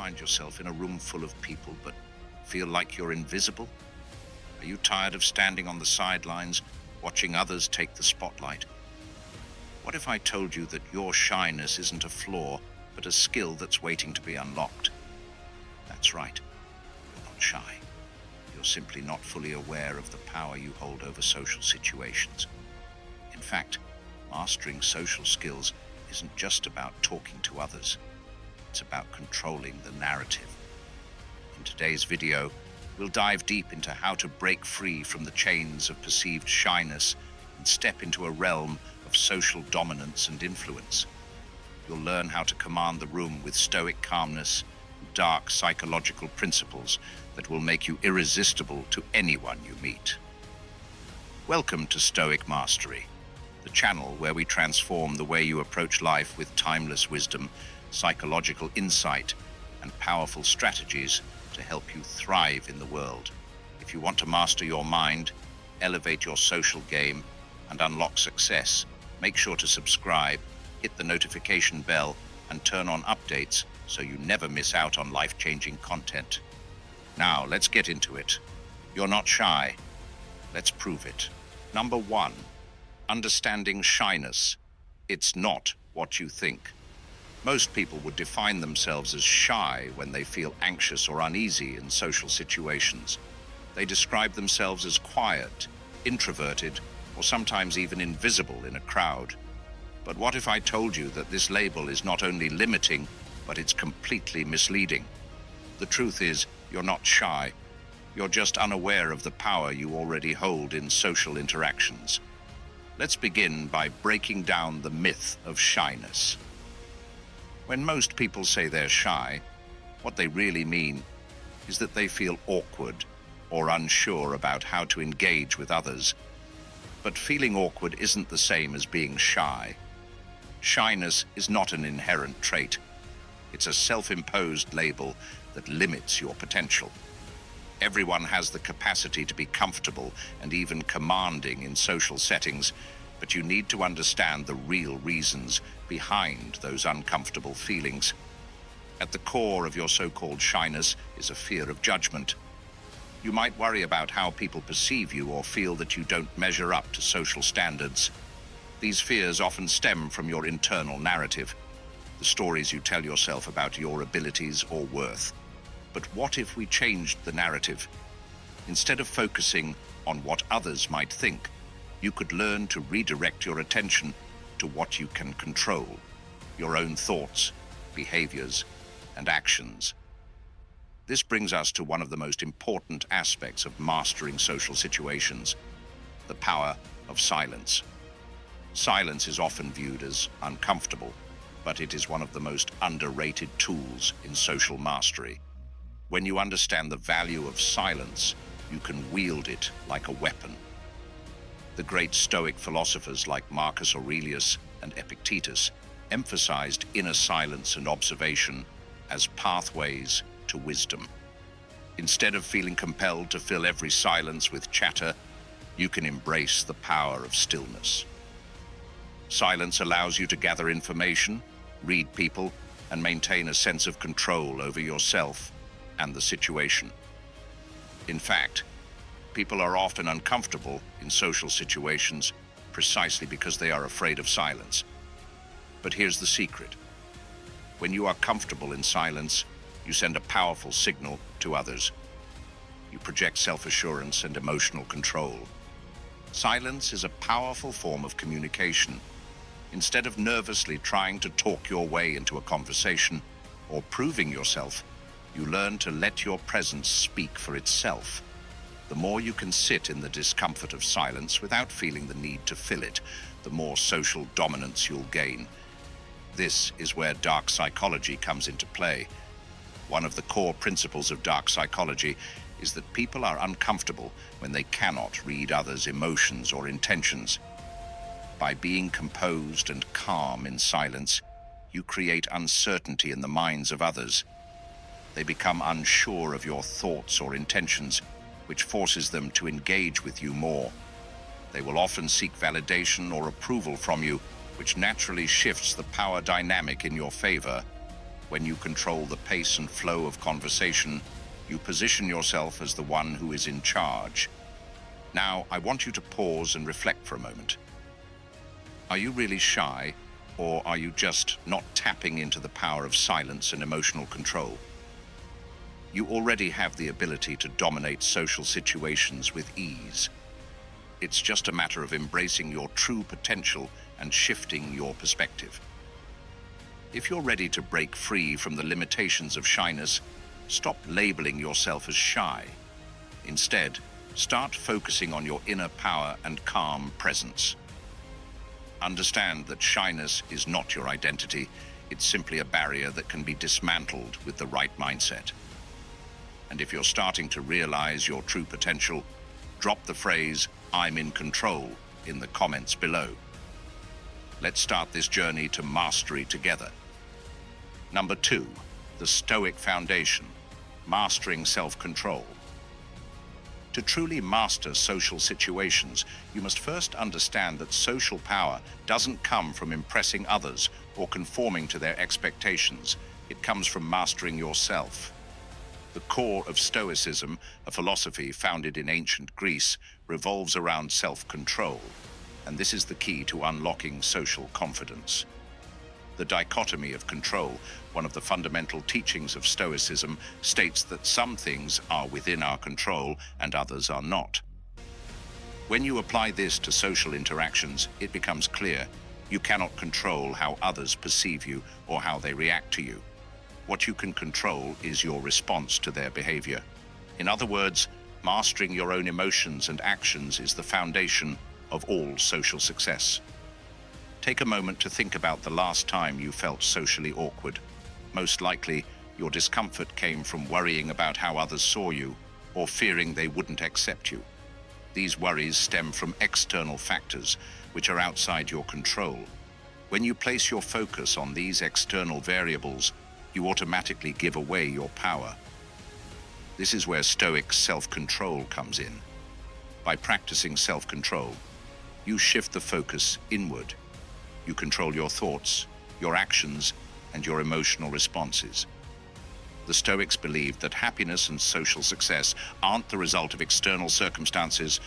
find yourself in a room full of people but feel like you're invisible? Are you tired of standing on the sidelines, watching others take the spotlight? What if I told you that your shyness isn't a flaw, but a skill that's waiting to be unlocked? That's right. You're not shy. You're simply not fully aware of the power you hold over social situations. In fact, mastering social skills isn't just about talking to others. It's about controlling the narrative. In today's video, we'll dive deep into how to break free from the chains of perceived shyness and step into a realm of social dominance and influence. You'll learn how to command the room with stoic calmness and dark psychological principles that will make you irresistible to anyone you meet. Welcome to Stoic Mastery, the channel where we transform the way you approach life with timeless wisdom, psychological insight, and powerful strategies to help you thrive in the world. If you want to master your mind, elevate your social game, and unlock success, make sure to subscribe, hit the notification bell, and turn on updates so you never miss out on life-changing content. Now, let's get into it. You're not shy. Let's prove it. Number 1, understanding shyness. It's not what you think. Most people would define themselves as shy when they feel anxious or uneasy in social situations. They describe themselves as quiet, introverted, or sometimes even invisible in a crowd. But what if I told you that this label is not only limiting, but it's completely misleading? The truth is, you're not shy. You're just unaware of the power you already hold in social interactions. Let's begin by breaking down the myth of shyness. When most people say they're shy, what they really mean is that they feel awkward or unsure about how to engage with others. But feeling awkward isn't the same as being shy. Shyness is not an inherent trait. It's a self-imposed label that limits your potential. Everyone has the capacity to be comfortable and even commanding in social settings, but you need to understand the real reasons behind those uncomfortable feelings. At the core of your so-called shyness is a fear of judgment. You might worry about how people perceive you or feel that you don't measure up to social standards. These fears often stem from your internal narrative, the stories you tell yourself about your abilities or worth. But what if we changed the narrative? Instead of focusing on what others might think, you could learn to redirect your attention to what you can control, your own thoughts, behaviors, and actions. This brings us to one of the most important aspects of mastering social situations, the power of silence. Silence is often viewed as uncomfortable, but it is one of the most underrated tools in social mastery. When you understand the value of silence, you can wield it like a weapon. The great Stoic philosophers like Marcus Aurelius and Epictetus emphasized inner silence and observation as pathways to wisdom. Instead of feeling compelled to fill every silence with chatter, you can embrace the power of stillness. Silence allows you to gather information, read people, and maintain a sense of control over yourself and the situation. In fact, people are often uncomfortable in social situations precisely because they are afraid of silence. But here's the secret. When you are comfortable in silence, you send a powerful signal to others. You project self-assurance and emotional control. Silence is a powerful form of communication. Instead of nervously trying to talk your way into a conversation or proving yourself, you learn to let your presence speak for itself. The more you can sit in the discomfort of silence without feeling the need to fill it, the more social dominance you'll gain. This is where dark psychology comes into play. One of the core principles of dark psychology is that people are uncomfortable when they cannot read others' emotions or intentions. By being composed and calm in silence, you create uncertainty in the minds of others. They become unsure of your thoughts or intentions, which forces them to engage with you more. They will often seek validation or approval from you, which naturally shifts the power dynamic in your favor. When you control the pace and flow of conversation, you position yourself as the one who is in charge. Now, I want you to pause and reflect for a moment. Are you really shy, or are you just not tapping into the power of silence and emotional control? You already have the ability to dominate social situations with ease. It's just a matter of embracing your true potential and shifting your perspective. If you're ready to break free from the limitations of shyness, stop labeling yourself as shy. Instead, start focusing on your inner power and calm presence. Understand that shyness is not your identity. It's simply a barrier that can be dismantled with the right mindset. And if you're starting to realize your true potential, drop the phrase, "I'm in control," in the comments below. Let's start this journey to mastery together. Number 2, the Stoic foundation, mastering self-control. To truly master social situations, you must first understand that social power doesn't come from impressing others or conforming to their expectations. It comes from mastering yourself. The core of Stoicism, a philosophy founded in ancient Greece, revolves around self-control, and this is the key to unlocking social confidence. The dichotomy of control, one of the fundamental teachings of Stoicism, states that some things are within our control and others are not. When you apply this to social interactions, it becomes clear you cannot control how others perceive you or how they react to you. What you can control is your response to their behavior. In other words, mastering your own emotions and actions is the foundation of all social success. Take a moment to think about the last time you felt socially awkward. Most likely, your discomfort came from worrying about how others saw you or fearing they wouldn't accept you. These worries stem from external factors which are outside your control. When you place your focus on these external variables, you automatically give away your power. This is where Stoic self-control comes in. By practicing self-control, you shift the focus inward. You control your thoughts, your actions, and your emotional responses. The Stoics believed that happiness and social success aren't the result of external circumstances,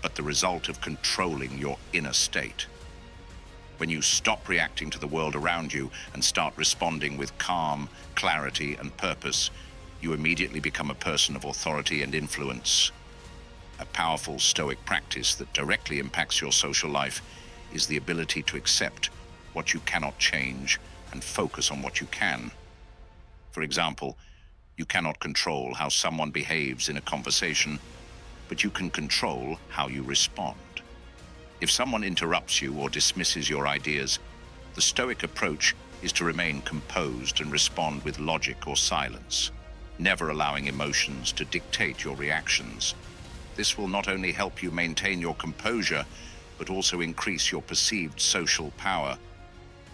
but the result of controlling your inner state. When you stop reacting to the world around you and start responding with calm, clarity, and purpose, you immediately become a person of authority and influence. A powerful Stoic practice that directly impacts your social life is the ability to accept what you cannot change and focus on what you can. For example, you cannot control how someone behaves in a conversation, but you can control how you respond. If someone interrupts you or dismisses your ideas, the Stoic approach is to remain composed and respond with logic or silence, never allowing emotions to dictate your reactions. This will not only help you maintain your composure, but also increase your perceived social power.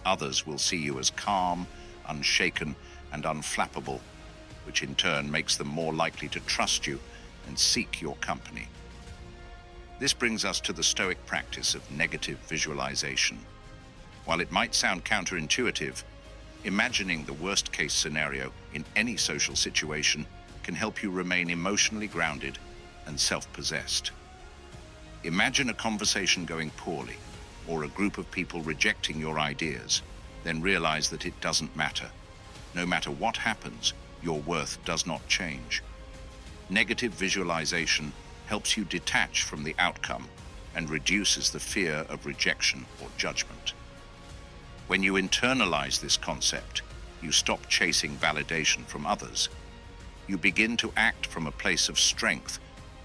Others will see you as calm, unshaken, and unflappable, which in turn makes them more likely to trust you and seek your company. This brings us to the Stoic practice of negative visualization. While it might sound counterintuitive, imagining the worst-case scenario in any social situation can help you remain emotionally grounded and self-possessed. Imagine a conversation going poorly, or a group of people rejecting your ideas, then realize that it doesn't matter. No matter what happens, your worth does not change. Negative visualization helps you detach from the outcome and reduces the fear of rejection or judgment. When you internalize this concept, you stop chasing validation from others. You begin to act from a place of strength,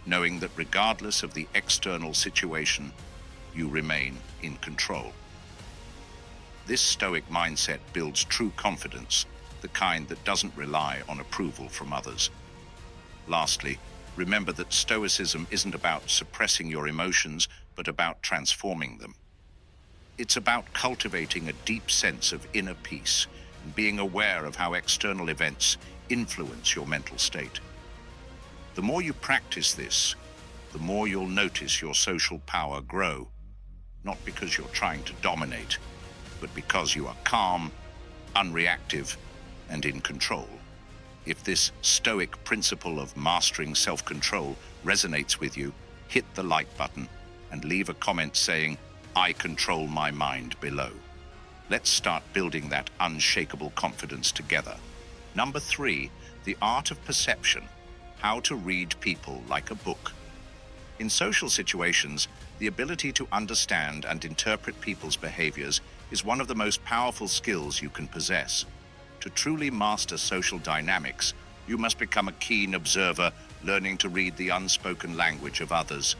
knowing that regardless of the external situation, you remain in control. This Stoic mindset builds true confidence, the kind that doesn't rely on approval from others. Lastly, remember that Stoicism isn't about suppressing your emotions, but about transforming them. It's about cultivating a deep sense of inner peace and being aware of how external events influence your mental state. The more you practice this, the more you'll notice your social power grow, not because you're trying to dominate, but because you are calm, unreactive, and in control. If this Stoic principle of mastering self-control resonates with you, hit the like button and leave a comment saying, "I control my mind," below. Let's start building that unshakable confidence together. Number 3, the art of perception, how to read people like a book. In social situations, the ability to understand and interpret people's behaviors is one of the most powerful skills you can possess. To truly master social dynamics, you must become a keen observer, learning to read the unspoken language of others.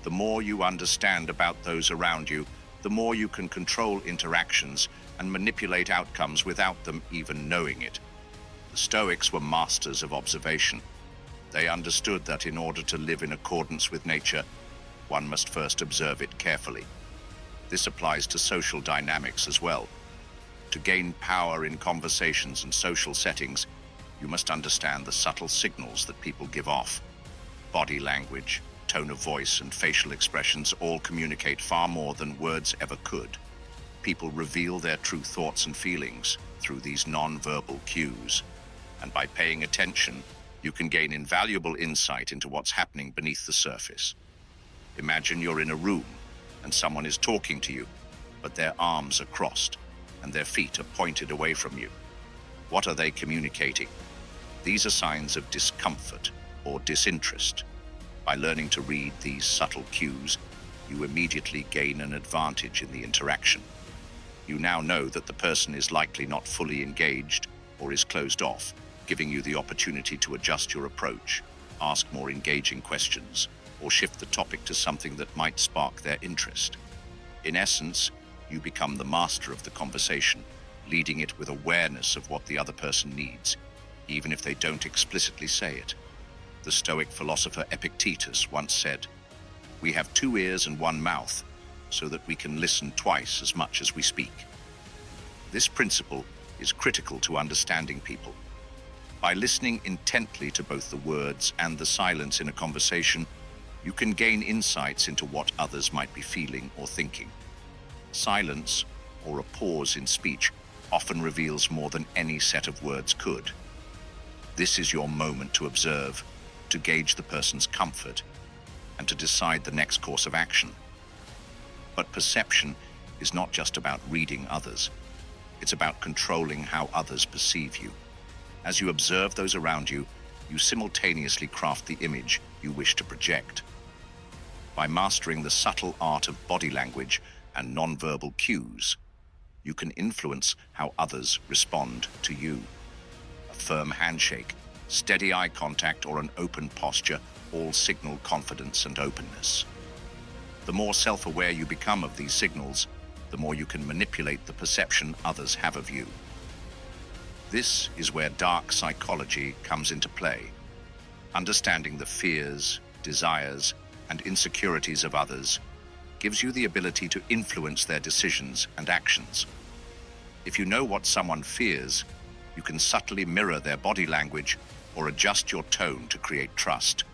The more you understand about those around you, the more you can control interactions and manipulate outcomes without them even knowing it. The Stoics were masters of observation. They understood that in order to live in accordance with nature, one must first observe it carefully. This applies to social dynamics as well. To gain power in conversations and social settings, you must understand the subtle signals that people give off. Body language, tone of voice, and facial expressions all communicate far more than words ever could. People reveal their true thoughts and feelings through these non-verbal cues. And by paying attention, you can gain invaluable insight into what's happening beneath the surface. Imagine you're in a room and someone is talking to you, but their arms are crossed and their feet are pointed away from you. What are they communicating? These are signs of discomfort or disinterest. By learning to read these subtle cues, you immediately gain an advantage in the interaction. You now know that the person is likely not fully engaged or is closed off, giving you the opportunity to adjust your approach, ask more engaging questions, or shift the topic to something that might spark their interest. In essence, you become the master of the conversation, leading it with awareness of what the other person needs, even if they don't explicitly say it. The Stoic philosopher Epictetus once said, "We have 2 ears and 1 mouth, so that we can listen twice as much as we speak." This principle is critical to understanding people. By listening intently to both the words and the silence in a conversation, you can gain insights into what others might be feeling or thinking. Silence, or a pause in speech, often reveals more than any set of words could. This is your moment to observe, to gauge the person's comfort, and to decide the next course of action. But perception is not just about reading others. It's about controlling how others perceive you. As you observe those around you, you simultaneously craft the image you wish to project. By mastering the subtle art of body language and nonverbal cues, you can influence how others respond to you. A firm handshake, steady eye contact, or an open posture all signal confidence and openness. The more self-aware you become of these signals, the more you can manipulate the perception others have of you. This is where dark psychology comes into play. Understanding the fears, desires, and insecurities of others gives you the ability to influence their decisions and actions. If you know what someone fears, you can subtly mirror their body language or adjust your tone to create trust.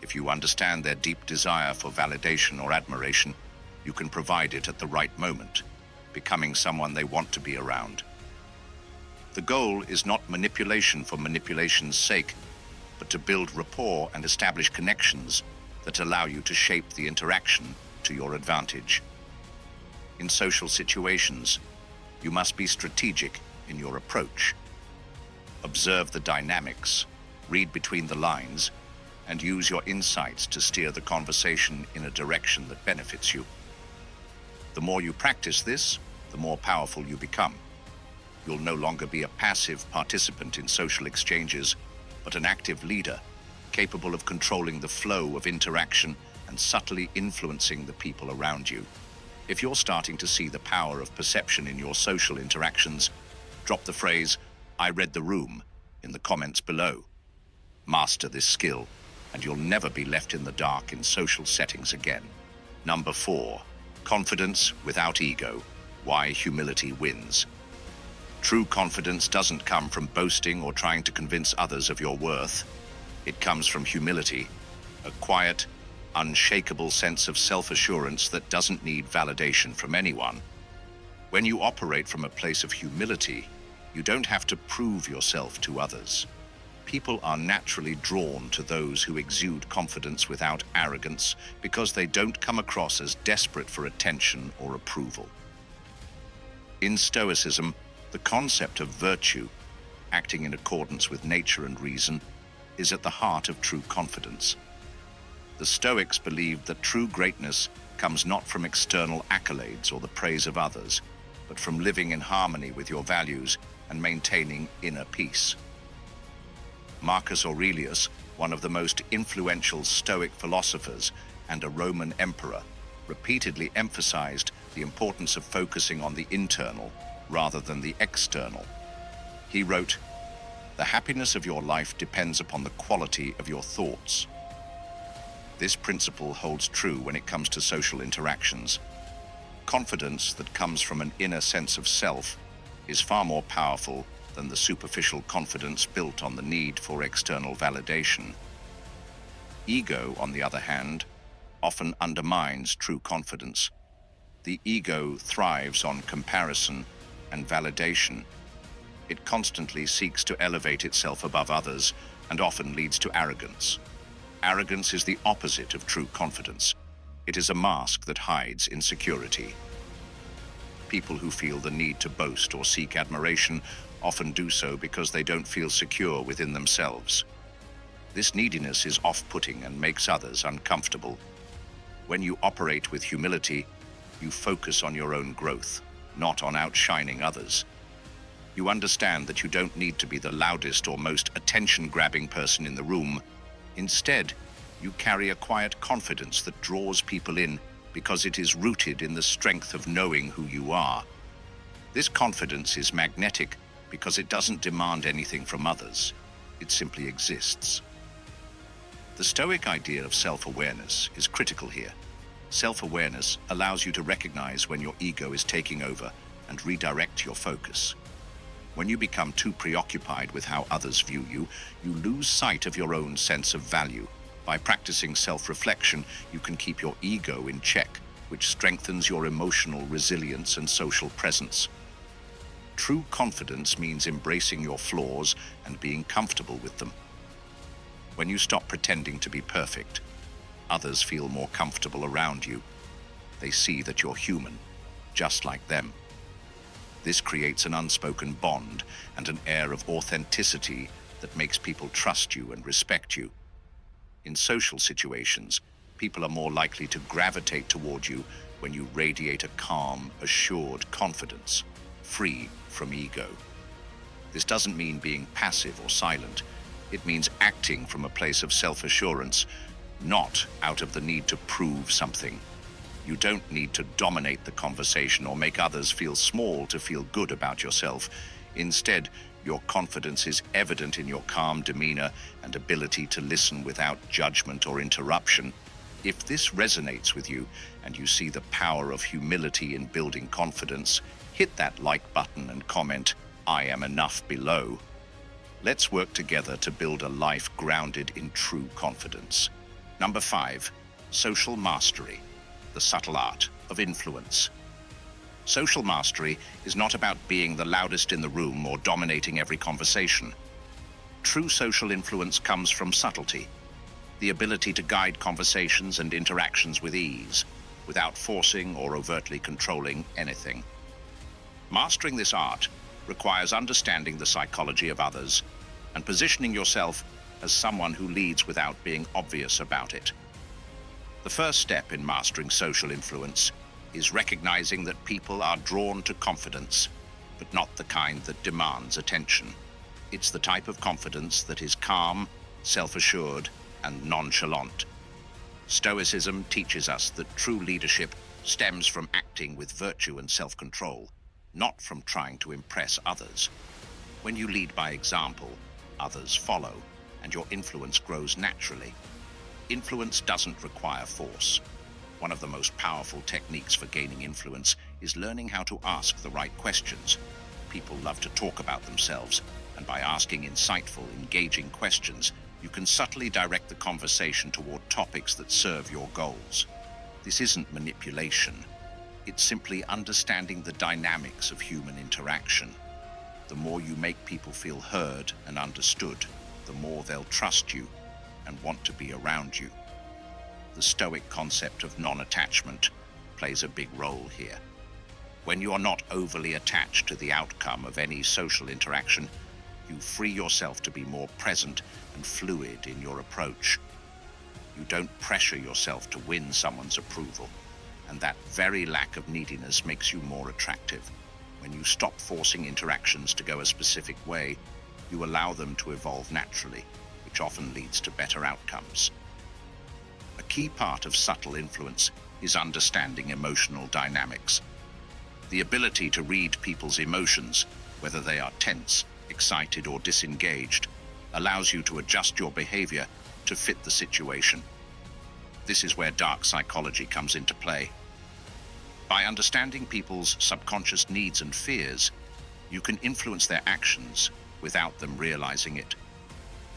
If you understand their deep desire for validation or admiration, you can provide it at the right moment, becoming someone they want to be around. The goal is not manipulation for manipulation's sake, but to build rapport and establish connections that allow you to shape the interaction to your advantage. In social situations, you must be strategic in your approach. Observe the dynamics, read between the lines, and use your insights to steer the conversation in a direction that benefits you. The more you practice this, the more powerful you become. You'll no longer be a passive participant in social exchanges, but an active leader, capable of controlling the flow of interaction and subtly influencing the people around you. If you're starting to see the power of perception in your social interactions, drop the phrase, "I read the room," in the comments below. Master this skill, and you'll never be left in the dark in social settings again. Number 4, confidence without ego, why humility wins. True confidence doesn't come from boasting or trying to convince others of your worth. It comes from humility, a quiet, unshakable sense of self-assurance that doesn't need validation from anyone. When you operate from a place of humility, You don't have to prove yourself to others. People are naturally drawn to those who exude confidence without arrogance because they don't come across as desperate for attention or approval. In Stoicism, the concept of virtue, acting in accordance with nature and reason, is at the heart of true confidence. The Stoics believed that true greatness comes not from external accolades or the praise of others, but from living in harmony with your values and maintaining inner peace. Marcus Aurelius, one of the most influential Stoic philosophers and a Roman emperor, repeatedly emphasized the importance of focusing on the internal rather than the external. He wrote, "The happiness of your life depends upon the quality of your thoughts." This principle holds true when it comes to social interactions. Confidence that comes from an inner sense of self is far more powerful than the superficial confidence built on the need for external validation. Ego, on the other hand, often undermines true confidence. The ego thrives on comparison and validation. It constantly seeks to elevate itself above others and often leads to arrogance. Arrogance is the opposite of true confidence. It is a mask that hides insecurity. People who feel the need to boast or seek admiration often do so because they don't feel secure within themselves. This neediness is off-putting and makes others uncomfortable. When you operate with humility, you focus on your own growth, not on outshining others. You understand that you don't need to be the loudest or most attention-grabbing person in the room. Instead, you carry a quiet confidence that draws people in because it is rooted in the strength of knowing who you are. This confidence is magnetic because it doesn't demand anything from others. It simply exists. The Stoic idea of self-awareness is critical here. Self-awareness allows you to recognize when your ego is taking over and redirect your focus. When you become too preoccupied with how others view you, you lose sight of your own sense of value. By practicing self-reflection, you can keep your ego in check, which strengthens your emotional resilience and social presence. True confidence means embracing your flaws and being comfortable with them. When you stop pretending to be perfect, others feel more comfortable around you. They see that you're human, just like them. This creates an unspoken bond and an air of authenticity that makes people trust you and respect you. In social situations, people are more likely to gravitate toward you when you radiate a calm, assured confidence, free from ego. This doesn't mean being passive or silent. It means acting from a place of self-assurance, not out of the need to prove something. You don't need to dominate the conversation or make others feel small to feel good about yourself. Instead, your confidence is evident in your calm demeanor and ability to listen without judgment or interruption. If this resonates with you and you see the power of humility in building confidence, hit that like button and comment, "I am enough," below. Let's work together to build a life grounded in true confidence. Number 5, social mastery, the subtle art of influence. Social mastery is not about being the loudest in the room or dominating every conversation. True social influence comes from subtlety, the ability to guide conversations and interactions with ease, without forcing or overtly controlling anything. Mastering this art requires understanding the psychology of others and positioning yourself as someone who leads without being obvious about it. The first step in mastering social influence is recognizing that people are drawn to confidence, but not the kind that demands attention. It's the type of confidence that is calm, self-assured, and nonchalant. Stoicism teaches us that true leadership stems from acting with virtue and self-control, not from trying to impress others. When you lead by example, others follow, and your influence grows naturally. Influence doesn't require force. One of the most powerful techniques for gaining influence is learning how to ask the right questions. People love to talk about themselves, and by asking insightful, engaging questions, you can subtly direct the conversation toward topics that serve your goals. This isn't manipulation. It's simply understanding the dynamics of human interaction. The more you make people feel heard and understood, the more they'll trust you and want to be around you. The Stoic concept of non-attachment plays a big role here. When you are not overly attached to the outcome of any social interaction, you free yourself to be more present and fluid in your approach. You don't pressure yourself to win someone's approval, and that very lack of neediness makes you more attractive. When you stop forcing interactions to go a specific way, you allow them to evolve naturally, which often leads to better outcomes. A key part of subtle influence is understanding emotional dynamics. The ability to read people's emotions, whether they are tense, excited, or disengaged, allows you to adjust your behavior to fit the situation. This is where dark psychology comes into play. By understanding people's subconscious needs and fears, you can influence their actions without them realizing it.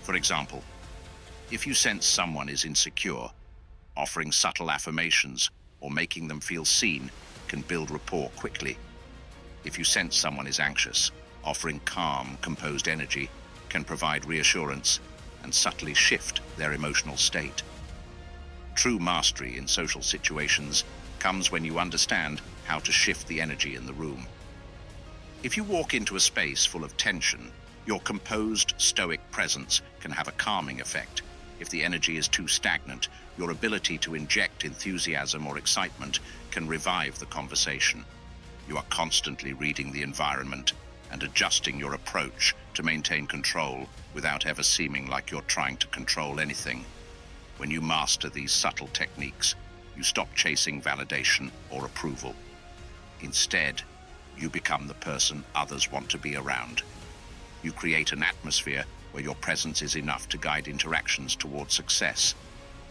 For example, if you sense someone is insecure, offering subtle affirmations or making them feel seen can build rapport quickly. If you sense someone is anxious, offering calm, composed energy can provide reassurance and subtly shift their emotional state. True mastery in social situations comes when you understand how to shift the energy in the room. If you walk into a space full of tension, your composed, stoic presence can have a calming effect. If the energy is too stagnant, your ability to inject enthusiasm or excitement can revive the conversation. You are constantly reading the environment and adjusting your approach to maintain control without ever seeming like you're trying to control anything. When you master these subtle techniques, you stop chasing validation or approval. Instead, you become the person others want to be around. You create an atmosphere where your presence is enough to guide interactions towards success,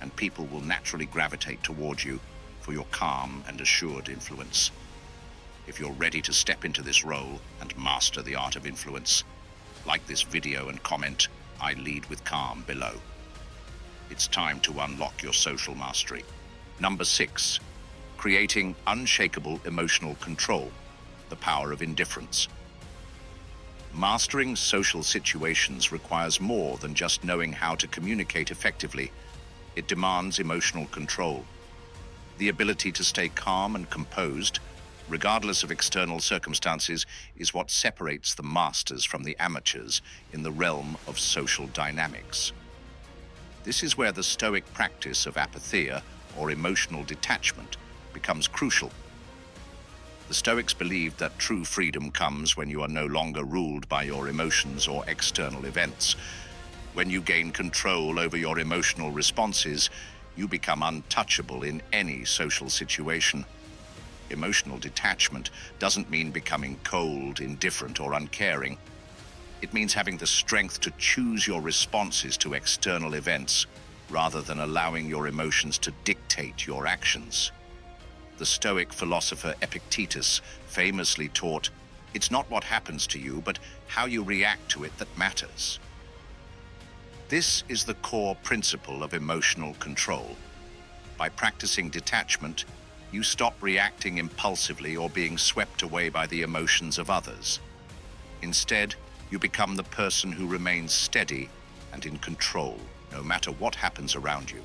and people will naturally gravitate toward you for your calm and assured influence. If you're ready to step into this role and master the art of influence, like this video and comment, "I lead with calm" below. It's time to unlock your social mastery. Number 6, creating unshakable emotional control, the power of indifference. Mastering social situations requires more than just knowing how to communicate effectively. It demands emotional control. The ability to stay calm and composed, regardless of external circumstances, is what separates the masters from the amateurs in the realm of social dynamics. This is where the Stoic practice of apatheia, or emotional detachment, becomes crucial. The Stoics believed that true freedom comes when you are no longer ruled by your emotions or external events. When you gain control over your emotional responses, you become untouchable in any social situation. Emotional detachment doesn't mean becoming cold, indifferent, or uncaring. It means having the strength to choose your responses to external events, rather than allowing your emotions to dictate your actions. The Stoic philosopher Epictetus famously taught, "It's not what happens to you, but how you react to it that matters." This is the core principle of emotional control. By practicing detachment, you stop reacting impulsively or being swept away by the emotions of others. Instead, you become the person who remains steady and in control, no matter what happens around you.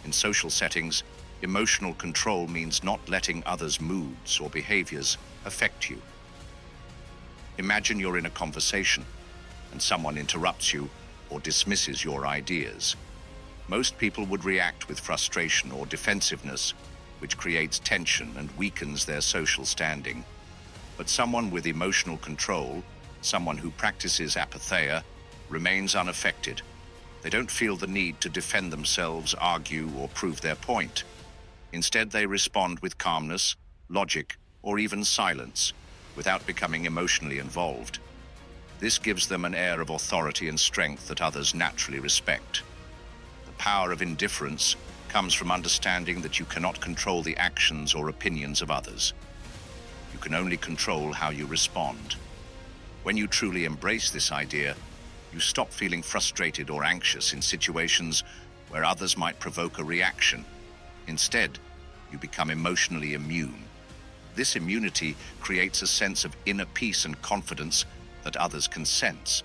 In social settings, emotional control means not letting others' moods or behaviors affect you. Imagine you're in a conversation and someone interrupts you or dismisses your ideas. Most people would react with frustration or defensiveness, which creates tension and weakens their social standing. But someone with emotional control, someone who practices apatheia, remains unaffected. They don't feel the need to defend themselves, argue, or prove their point. Instead, they respond with calmness, logic, or even silence, without becoming emotionally involved. This gives them an air of authority and strength that others naturally respect. The power of indifference comes from understanding that you cannot control the actions or opinions of others. You can only control how you respond. When you truly embrace this idea, you stop feeling frustrated or anxious in situations where others might provoke a reaction. Instead, you become emotionally immune. This immunity creates a sense of inner peace and confidence that others can sense,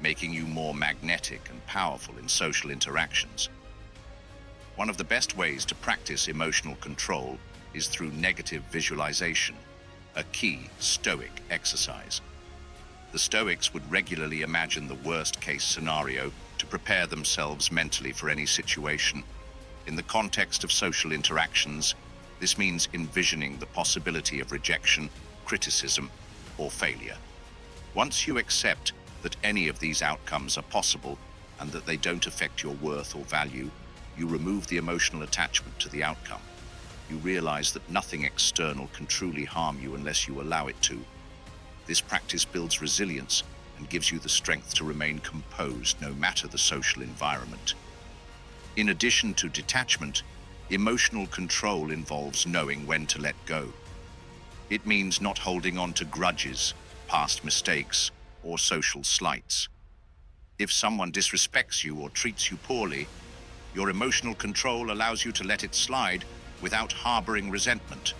making you more magnetic and powerful in social interactions. One of the best ways to practice emotional control is through negative visualization, a key Stoic exercise. The Stoics would regularly imagine the worst-case scenario to prepare themselves mentally for any situation. In the context of social interactions, this means envisioning the possibility of rejection, criticism, or failure. Once you accept that any of these outcomes are possible and that they don't affect your worth or value, you remove the emotional attachment to the outcome. You realize that nothing external can truly harm you unless you allow it to. This practice builds resilience and gives you the strength to remain composed no matter the social environment. In addition to detachment, emotional control involves knowing when to let go. It means not holding on to grudges, past mistakes, or social slights. If someone disrespects you or treats you poorly, your emotional control allows you to let it slide without harboring resentment.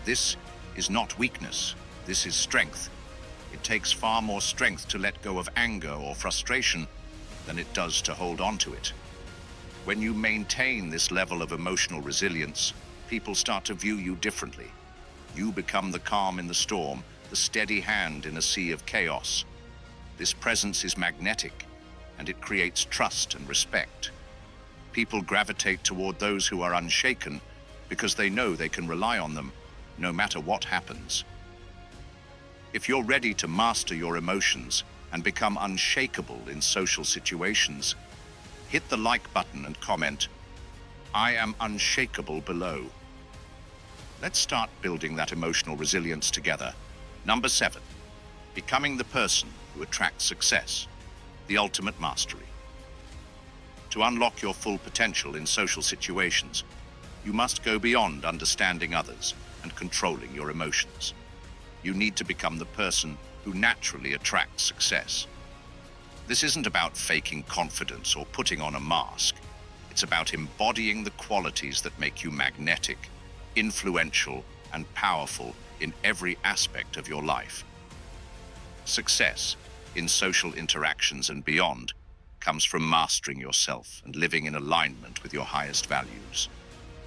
This is not weakness, this is strength. It takes far more strength to let go of anger or frustration than it does to hold on to it. When you maintain this level of emotional resilience, people start to view you differently. You become the calm in the storm, the steady hand in a sea of chaos. This presence is magnetic, and it creates trust and respect. People gravitate toward those who are unshaken because they know they can rely on them, no matter what happens. If you're ready to master your emotions and become unshakable in social situations, hit the like button and comment, "I am unshakable," below. Let's start building that emotional resilience together. Number 7, becoming the person who attracts success, the ultimate mastery. To unlock your full potential in social situations, you must go beyond understanding others and controlling your emotions. You need to become the person who naturally attracts success. This isn't about faking confidence or putting on a mask. It's about embodying the qualities that make you magnetic, influential, and powerful in every aspect of your life. Success in social interactions and beyond comes from mastering yourself and living in alignment with your highest values.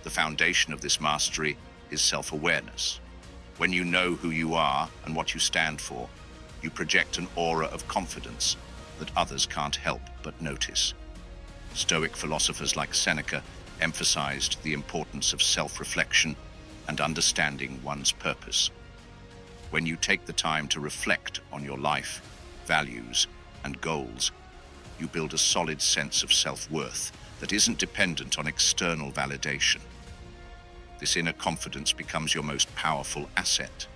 The foundation of this mastery is self-awareness. When you know who you are and what you stand for, you project an aura of confidence that others can't help but notice. Stoic philosophers like Seneca emphasized the importance of self-reflection and understanding one's purpose. When you take the time to reflect on your life, values, and goals, you build a solid sense of self-worth that isn't dependent on external validation. This inner confidence becomes your most powerful asset.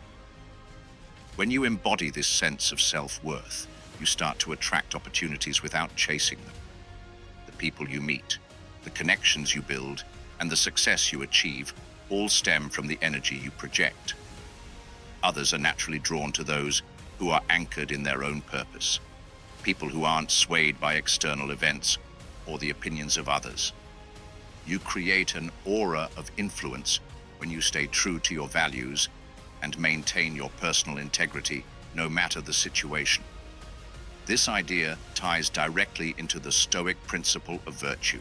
When you embody this sense of self-worth, you start to attract opportunities without chasing them. The people you meet, the connections you build, and the success you achieve all stem from the energy you project. Others are naturally drawn to those who are anchored in their own purpose, people who aren't swayed by external events or the opinions of others. You create an aura of influence when you stay true to your values and maintain your personal integrity no matter the situation. This idea ties directly into the Stoic principle of virtue.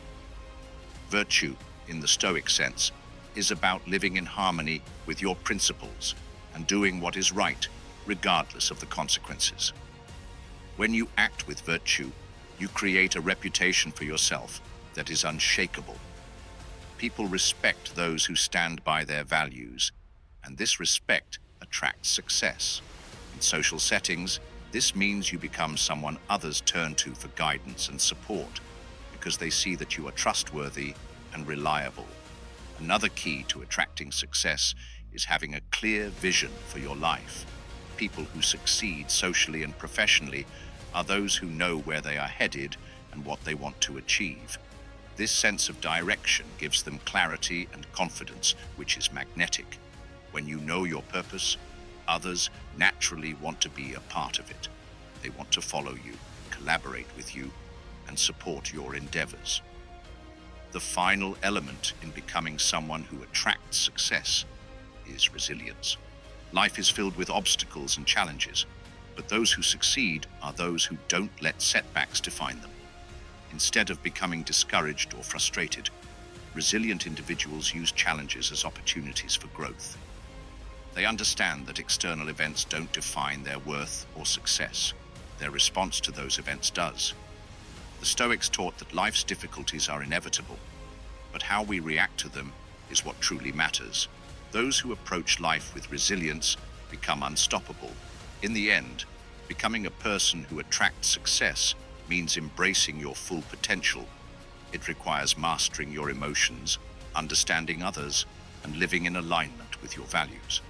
Virtue, in the Stoic sense, is about living in harmony with your principles and doing what is right, regardless of the consequences. When you act with virtue, you create a reputation for yourself that is unshakable. People respect those who stand by their values, and this respect attracts success. In social settings, this means you become someone others turn to for guidance and support because they see that you are trustworthy and reliable. Another key to attracting success is having a clear vision for your life. People who succeed socially and professionally are those who know where they are headed and what they want to achieve. This sense of direction gives them clarity and confidence, which is magnetic. When you know your purpose, others naturally want to be a part of it. They want to follow you, collaborate with you, and support your endeavors. The final element in becoming someone who attracts success is resilience. Life is filled with obstacles and challenges, but those who succeed are those who don't let setbacks define them. Instead of becoming discouraged or frustrated, resilient individuals use challenges as opportunities for growth. They understand that external events don't define their worth or success. Their response to those events does. The Stoics taught that life's difficulties are inevitable, but how we react to them is what truly matters. Those who approach life with resilience become unstoppable. In the end, becoming a person who attracts success means embracing your full potential. It requires mastering your emotions, understanding others, and living in alignment with your values.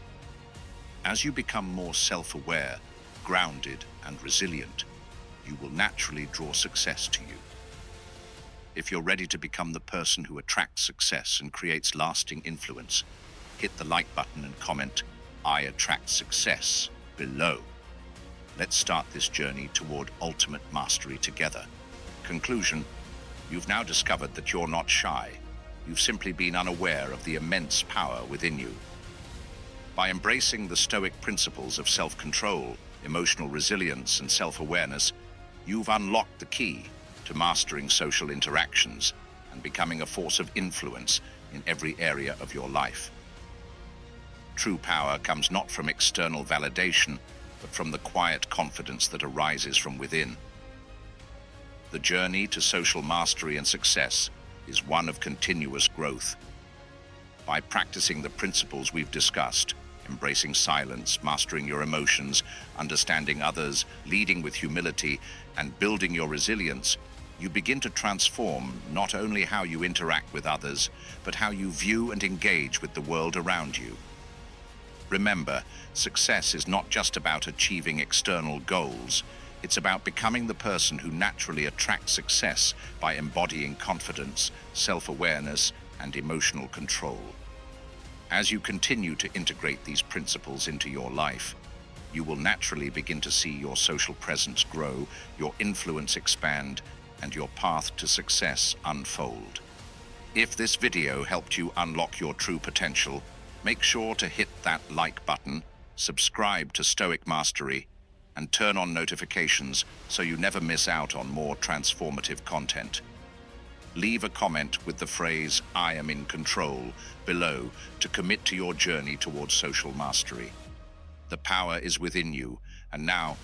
As you become more self-aware, grounded, and resilient, you will naturally draw success to you. If you're ready to become the person who attracts success and creates lasting influence, hit the like button and comment, "I attract success," below. Let's start this journey toward ultimate mastery together. Conclusion: you've now discovered that you're not shy. You've simply been unaware of the immense power within you. By embracing the Stoic principles of self-control, emotional resilience, and self-awareness, you've unlocked the key to mastering social interactions and becoming a force of influence in every area of your life. True power comes not from external validation, but from the quiet confidence that arises from within. The journey to social mastery and success is one of continuous growth. By practicing the principles we've discussed, embracing silence, mastering your emotions, understanding others, leading with humility, and building your resilience, you begin to transform not only how you interact with others, but how you view and engage with the world around you. Remember, success is not just about achieving external goals. It's about becoming the person who naturally attracts success by embodying confidence, self-awareness, and emotional control. As you continue to integrate these principles into your life, you will naturally begin to see your social presence grow, your influence expand, and your path to success unfold. If this video helped you unlock your true potential, make sure to hit that like button, subscribe to Stoic Mastery, and turn on notifications so you never miss out on more transformative content. Leave a comment with the phrase "I am in control" below to commit to your journey towards social mastery. The power is within you, and now